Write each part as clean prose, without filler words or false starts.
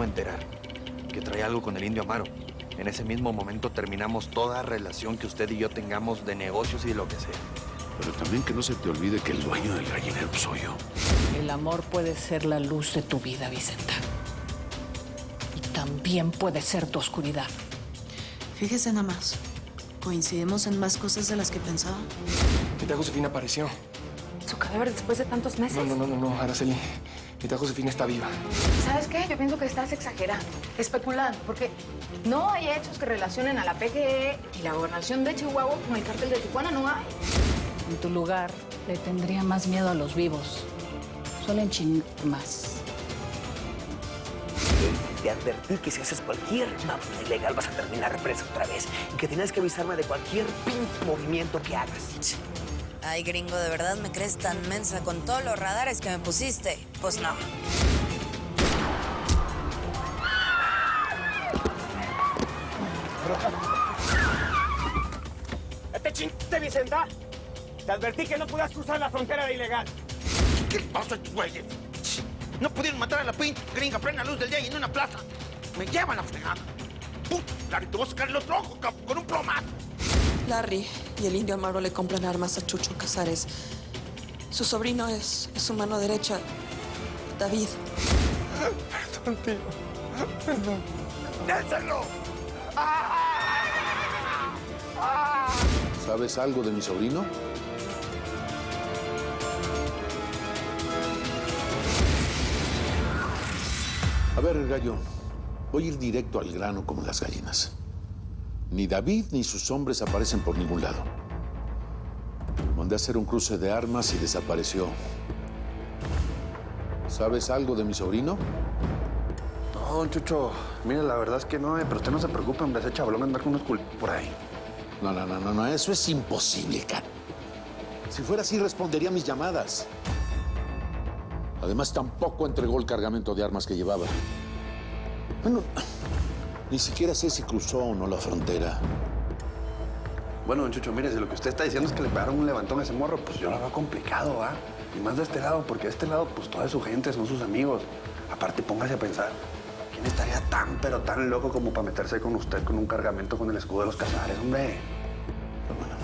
acabo de enterar que trae algo con el indio Amaro. En ese mismo momento terminamos toda relación que usted y yo tengamos de negocios y de lo que sea. Pero también que no se te olvide que el dueño del gallinero soy yo. El amor puede ser la luz de tu vida, Vicenta. Y también puede ser tu oscuridad. Fíjese nada más. Coincidimos en más cosas de las que pensaba. Mi tía Josefina apareció. ¿Su cadáver después de tantos meses? No, Araceli. Mi tía Josefina está viva. ¿Sabes qué? Yo pienso que estás exagerando, especulando, porque no hay hechos que relacionen a la PGE y la gobernación de Chihuahua con el cártel de Tijuana, no hay. En tu lugar, le tendría más miedo a los vivos. Suelen chingar más. Te advertí que si haces cualquier mamada ilegal vas a terminar preso otra vez y que tienes que avisarme de cualquier movimiento que hagas. Ay, gringo, ¿de verdad me crees tan mensa con todos los radares que me pusiste? Pues no. ¡Te chingaste, Vicenta! Te advertí que no podías cruzar la frontera de ilegal. ¿Qué pasa, güeyes? No pudieron matar a la gringa plena luz del día y en una plaza. Me llevan la fregada. ¡Puta! Larry, te voy a sacar el otro ojo con un plomazo. Larry y el indio Amaro le compran armas a Chucho Casares. Su sobrino es su mano derecha, David. Perdón, tío. Perdón. ¡Dénselo! ¿Sabes algo de mi sobrino? A ver, gallo, voy a ir directo al grano como las gallinas. Ni David ni sus hombres aparecen por ningún lado. Mandé a hacer un cruce de armas y desapareció. ¿Sabes algo de mi sobrino? No, don Chucho, mire, la verdad es que no, pero usted no se preocupe, hombre, ese chavalón anda con unos culpos por ahí. No, eso es imposible, Kat. Si fuera así, respondería a mis llamadas. Además, tampoco entregó el cargamento de armas que llevaba. Bueno, ni siquiera sé si cruzó o no la frontera. Bueno, don Chucho, mire, si lo que usted está diciendo es que le pegaron un levantón a ese morro, pues yo lo veo complicado, ¿va? Y más de este lado, porque de este lado, pues toda su gente son sus amigos. Aparte, póngase a pensar, ¿quién estaría tan, pero tan loco como para meterse con usted con un cargamento con el escudo de los Casares, hombre? Pero bueno,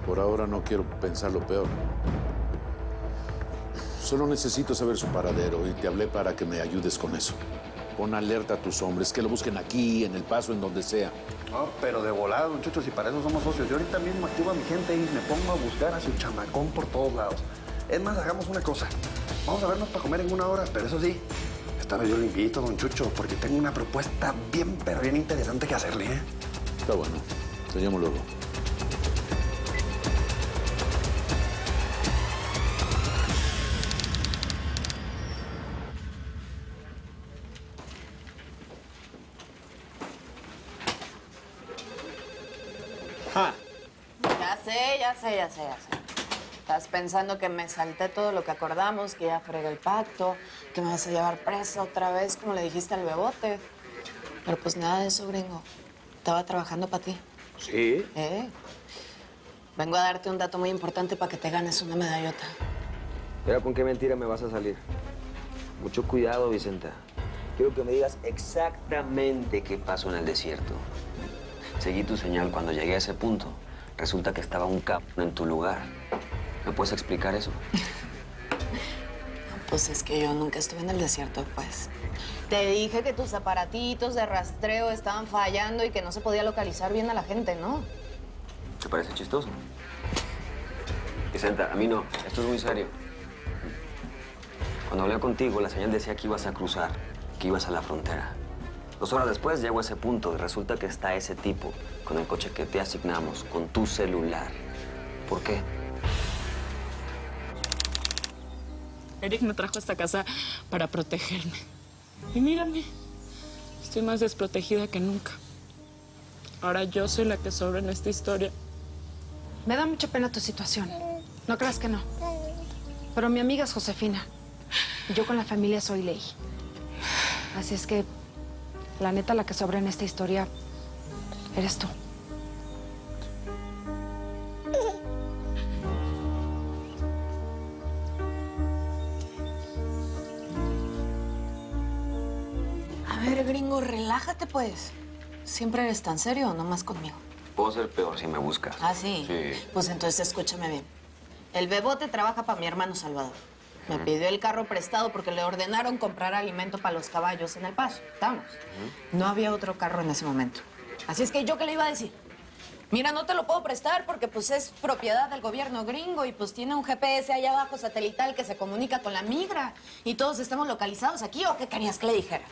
por ahora no quiero pensar lo peor. Solo necesito saber su paradero y te hablé para que me ayudes con eso. Pon alerta a tus hombres, que lo busquen aquí, en El Paso, en donde sea. No, pero de volada, don Chucho, si para eso somos socios. Yo ahorita mismo activo a mi gente y me pongo a buscar a su chamacón por todos lados. Es más, hagamos una cosa. Vamos a vernos para comer en 1 hora, pero eso sí, esta vez yo lo invito, don Chucho, porque tengo una propuesta bien, pero bien interesante que hacerle, ¿eh? Está bueno. Te llamo luego. Ya sé. Estás pensando que me salté todo lo que acordamos, que ya fregué el pacto, que me vas a llevar presa otra vez, como le dijiste al bebote. Pero pues nada de eso, gringo. Estaba trabajando para ti. ¿Sí? Vengo a darte un dato muy importante para que te ganes una medallota. Mira, ¿con qué mentira me vas a salir? Mucho cuidado, Vicenta. Quiero que me digas exactamente qué pasó en el desierto. Seguí tu señal cuando llegué a ese punto. Resulta que estaba un cabrón en tu lugar. ¿Me puedes explicar eso? Pues es que yo nunca estuve en el desierto, pues. Te dije que tus aparatitos de rastreo estaban fallando y que no se podía localizar bien a la gente, ¿no? ¿Te parece chistoso? Vicenta, a mí no. Esto es muy serio. Cuando hablé contigo, la señal decía que ibas a cruzar, que ibas a la frontera. 2 horas después llego a ese punto y resulta que está ese tipo con el coche que te asignamos, con tu celular. ¿Por qué? Eric me trajo a esta casa para protegerme. Y mírame, estoy más desprotegida que nunca. Ahora yo soy la que sobra en esta historia. Me da mucha pena tu situación. No creas que no. Pero mi amiga es Josefina. Y yo con la familia soy ley. Así es que, la neta, la que sobra en esta historia eres tú. A relájate, pues. ¿Siempre eres tan serio o nomás conmigo? Puedo ser peor si me buscas. ¿Ah, sí? Sí. Pues entonces escúchame bien. El bebote trabaja para mi hermano Salvador. Me pidió el carro prestado porque le ordenaron comprar alimento para los caballos en El Paso. Estamos. No había otro carro en ese momento. Así es que yo, ¿qué le iba a decir? Mira, no te lo puedo prestar porque pues es propiedad del gobierno gringo y pues tiene un GPS allá abajo satelital que se comunica con la migra y todos estamos localizados aquí. ¿O qué querías que le dijera?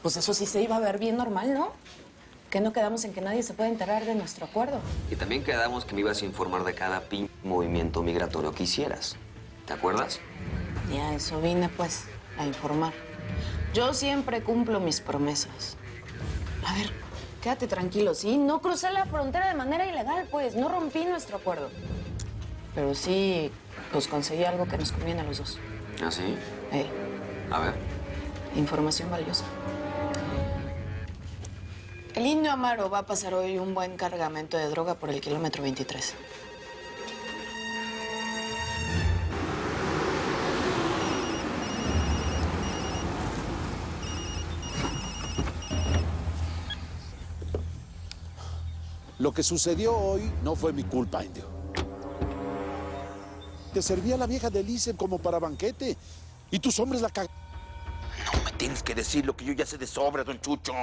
Pues eso sí se iba a ver bien normal, ¿no? ¿Qué no quedamos en que nadie se puede enterar de nuestro acuerdo? Y también quedamos que me ibas a informar de cada movimiento migratorio que hicieras. ¿Te acuerdas? Ya, eso vine, pues, a informar. Yo siempre cumplo mis promesas. A ver, quédate tranquilo, ¿sí? No crucé la frontera de manera ilegal, pues. No rompí nuestro acuerdo. Pero sí, pues, conseguí algo que nos conviene a los dos. ¿Ah, sí? A ver. Información valiosa. El indio Amaro va a pasar hoy un buen cargamento de droga por el kilómetro 23. Lo que sucedió hoy no fue mi culpa, indio. Te servía la vieja de Lice como para banquete y tus hombres la cagaron. No me tienes que decir lo que yo ya sé de sobra, don Chucho.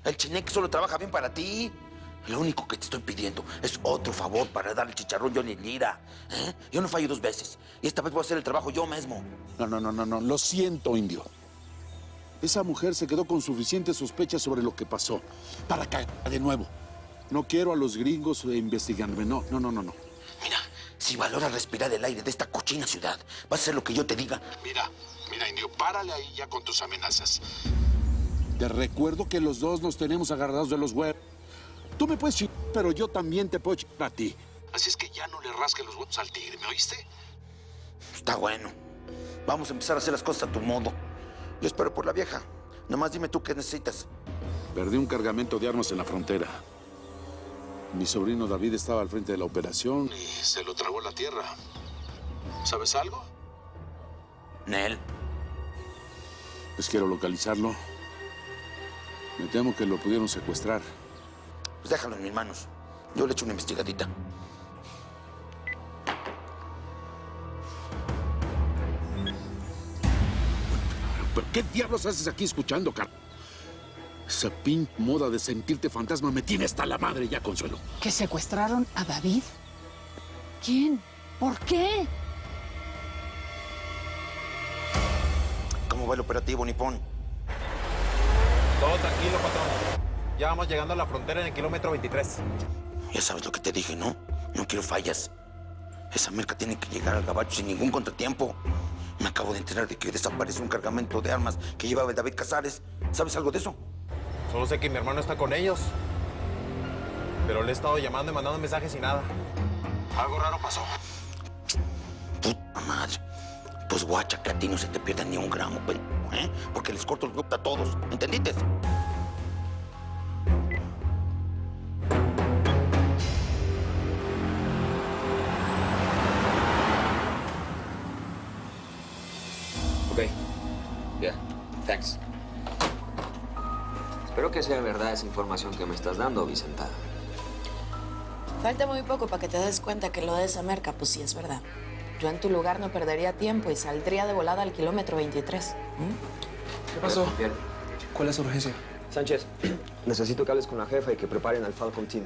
El Cheneque solo trabaja bien para ti. Lo único que te estoy pidiendo es otro favor para darle chicharrón Johnny Lira. ¿Eh? Yo no fallo 2 veces. Y esta vez voy a hacer el trabajo yo mismo. No. Lo siento, indio. Esa mujer se quedó con suficientes sospechas sobre lo que pasó para caer de nuevo. No quiero a los gringos investigándome. No. Mira, si valoras respirar el aire de esta cochina ciudad, vas a hacer lo que yo te diga. Mira, indio, párale ahí ya con tus amenazas. Te recuerdo que los dos nos tenemos agarrados de los huevos. Tú me puedes chingar, pero yo también te puedo chingar a ti. Así es que ya no le rasques los huevos al tigre, ¿me oíste? Está bueno. Vamos a empezar a hacer las cosas a tu modo. Yo espero por la vieja. Nomás dime tú qué necesitas. Perdí un cargamento de armas en la frontera. Mi sobrino David estaba al frente de la operación y se lo tragó la tierra. ¿Sabes algo? Nel. Pues quiero localizarlo. Me temo que lo pudieron secuestrar. Pues déjalo en mis manos. Yo le echo una investigadita. ¿Pero qué diablos haces aquí escuchando, Carl? Esa pin moda de sentirte fantasma me tiene hasta la madre ya, Consuelo. ¿Que secuestraron a David? ¿Quién? ¿Por qué? ¿Cómo va el operativo, Nipón? Todo tranquilo, patrón. Ya vamos llegando a la frontera en el kilómetro 23. Ya sabes lo que te dije, ¿no? No quiero fallas. Esa merca tiene que llegar al gabacho sin ningún contratiempo. Me acabo de enterar de que desapareció un cargamento de armas que llevaba el David Casares. ¿Sabes algo de eso? Solo sé que mi hermano está con ellos. Pero le he estado llamando y mandando mensajes y nada. Algo raro pasó. Puta madre. Pues guacha, que a ti no se te pierda ni un gramo, ¿eh? Porque les corto los huevos a todos. ¿Entendiste? Ok. Yeah. Thanks. Espero que sea verdad esa información que me estás dando, Vicenta. Falta muy poco para que te des cuenta que lo de esa merca, pues sí es verdad. Yo en tu lugar no perdería tiempo y saldría de volada al kilómetro 23. ¿Qué pasó? ¿Cuál es la urgencia? Sánchez, necesito que hables con la jefa y que preparen al Falcon Team.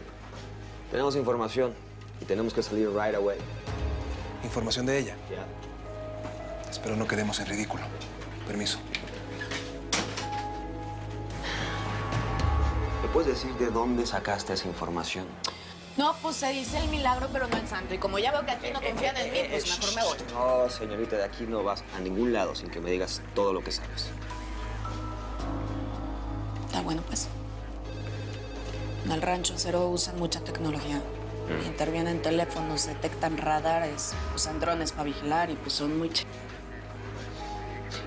Tenemos información y tenemos que salir right away. ¿Información de ella? Ya. Espero no quedemos en ridículo. Permiso. ¿Me puedes decir de dónde sacaste esa información? No, pues se dice el milagro, pero no el santo. Y como ya veo que aquí no confían en mí, pues mejor me voy. No, señorita, de aquí no vas a ningún lado sin que me digas todo lo que sabes. Está bueno, pues. En el rancho Acero usan mucha tecnología. Intervienen teléfonos, detectan radares, usan drones para vigilar y pues son muy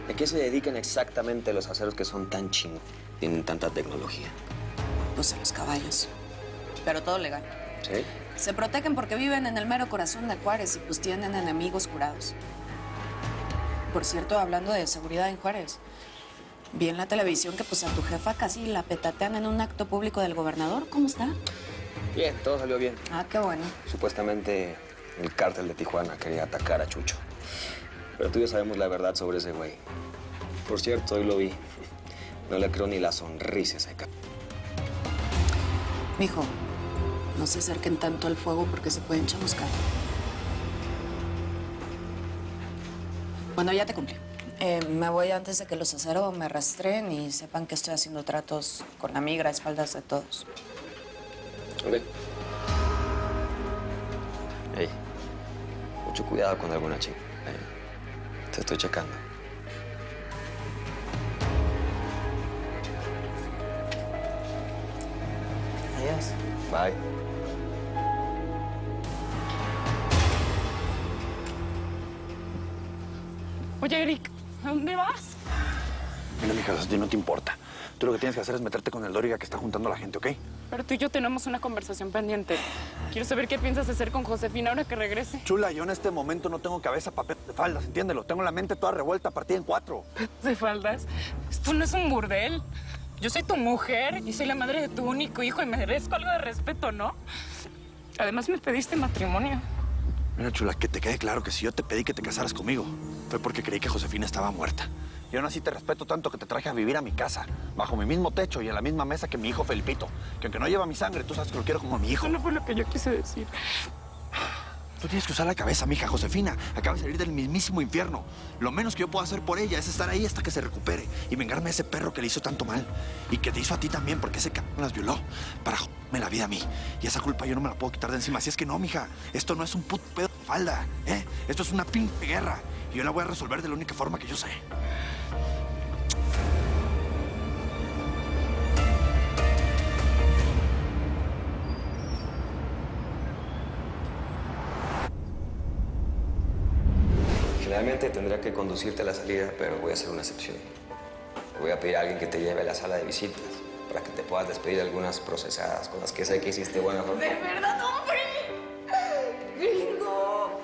¿De qué se dedican exactamente los aceros que son tan chingos? Tienen tanta tecnología. Pues a los caballos. Pero todo legal. ¿Sí? Se protegen porque viven en el mero corazón de Juárez y pues tienen enemigos jurados. Por cierto, hablando de seguridad en Juárez, Vi en la televisión que pues a tu jefa casi la petatean en un acto público del gobernador. ¿Cómo está? Bien, todo salió bien. Ah, qué bueno. Supuestamente el cártel de Tijuana quería atacar a Chucho. Pero tú y yo sabemos la verdad sobre ese güey. Por cierto, hoy lo vi. No le creo ni la sonrisa a ese cabrón. Mijo, no se acerquen tanto al fuego porque se pueden chamuscar. Bueno, ya te cumplí. Me voy antes de que los aceros me rastreen y sepan que estoy haciendo tratos con la migra a espaldas de todos. Ok. Hey, mucho cuidado con alguna chica. Te estoy checando. Adiós. Bye. Oye, Eric, ¿a dónde vas? Mira, mija, a ti no te importa. Tú lo que tienes que hacer es meterte con el Dóriga que está juntando a la gente, ¿ok? Pero tú y yo tenemos una conversación pendiente. Quiero saber qué piensas hacer con Josefina ahora que regrese. Chula, yo en este momento no tengo cabeza para de faldas, entiéndelo. Tengo la mente toda revuelta, partida en 4. ¿De faldas? Esto no es un burdel. Yo soy tu mujer y soy la madre de tu único hijo y merezco algo de respeto, ¿no? Además, me pediste matrimonio. Mira, chula, que te quede claro que si yo te pedí que te casaras conmigo, fue porque creí que Josefina estaba muerta. Y aún así te respeto tanto que te traje a vivir a mi casa, bajo mi mismo techo y en la misma mesa que mi hijo Felipito. Que aunque no lleva mi sangre, tú sabes que lo quiero como a mi hijo. Eso no fue lo que yo quise decir. Tú tienes que usar la cabeza, mija. Josefina acaba de salir del mismísimo infierno. Lo menos que yo puedo hacer por ella es estar ahí hasta que se recupere y vengarme a ese perro que le hizo tanto mal. Y que te hizo a ti también, porque ese cabrón las violó para joderme la vida a mí. Y esa culpa yo no me la puedo quitar de encima. Así es que no, mija. Esto no es un puto pedo de falda, ¿eh? Esto es una pinche guerra. Y yo la voy a resolver de la única forma que yo sé. Generalmente tendría que conducirte a la salida, pero voy a hacer una excepción. Voy a pedir a alguien que te lleve a la sala de visitas para que te puedas despedir de algunas procesadas con las que sé que hiciste buena forma. ¡De verdad, hombre! ¡Gringo!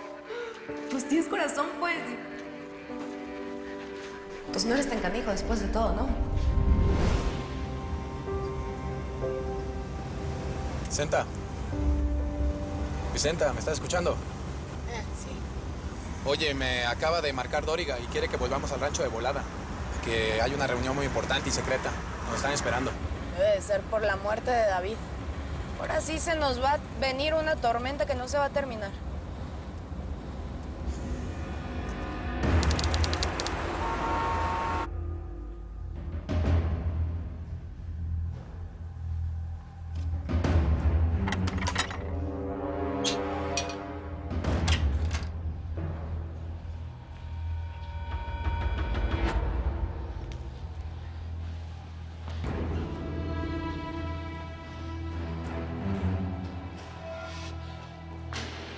Pues tienes corazón, pues. Pues no eres tan canijo después de todo, ¿no? Vicenta. Vicenta, ¿me estás escuchando? Sí. Oye, me acaba de marcar Dóriga y quiere que volvamos al rancho de volada. Que hay una reunión muy importante y secreta. Nos están esperando. Debe de ser por la muerte de David. Ahora sí se nos va a venir una tormenta que no se va a terminar.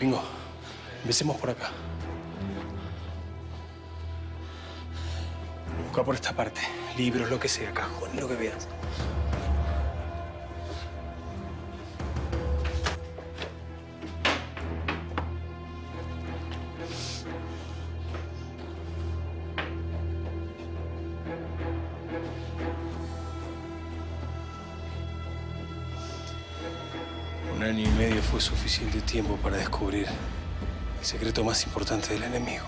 Bingo, empecemos por acá. Busca por esta parte. Libros, lo que sea, cajón, lo que veas. Un año y medio fue suficiente tiempo para descubrir el secreto más importante del enemigo.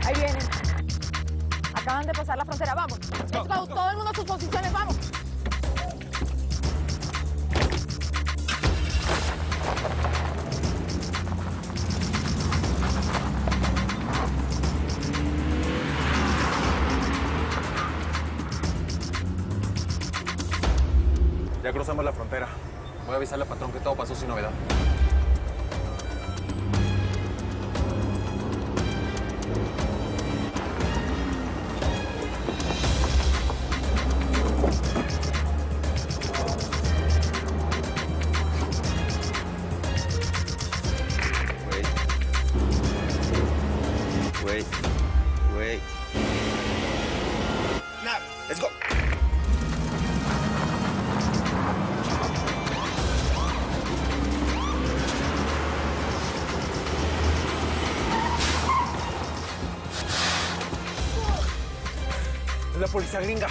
Ahí vienen. Acaban de pasar la frontera. Vamos. Let's go. Todo el mundo a sus posiciones. Vamos. Ya cruzamos la frontera. Voy a avisarle al patrón que todo pasó sin novedad. Let's go. Es la policía gringa.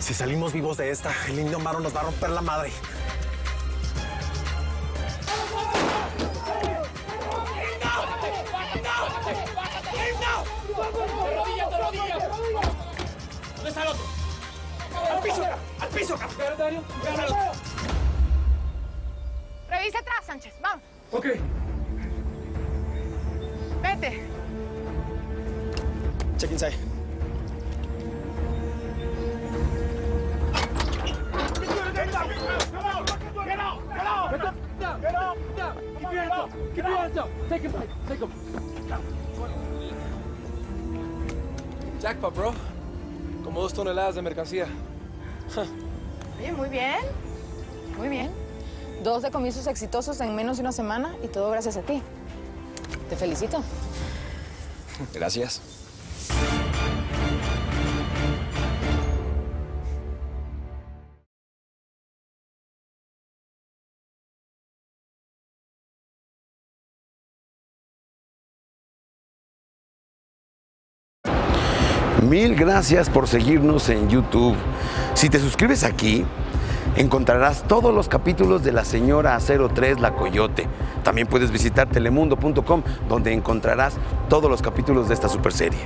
Si salimos vivos de esta, el indio Amaro nos va a romper la madre. ¿Dónde está el otro? ¡Al piso! ¡Al piso! Revisa atrás, Sánchez. Vamos. Ok. Vete. Check inside. Jackpot, bro. Como 2 toneladas de mercancía. Oye, muy bien. Muy bien. 2 decomisos exitosos en menos de una semana y todo gracias a ti. Te felicito. Gracias. Mil gracias por seguirnos en YouTube. Si te suscribes aquí, encontrarás todos los capítulos de La Señora 03 La Coyote. También puedes visitar telemundo.com, donde encontrarás todos los capítulos de esta super serie.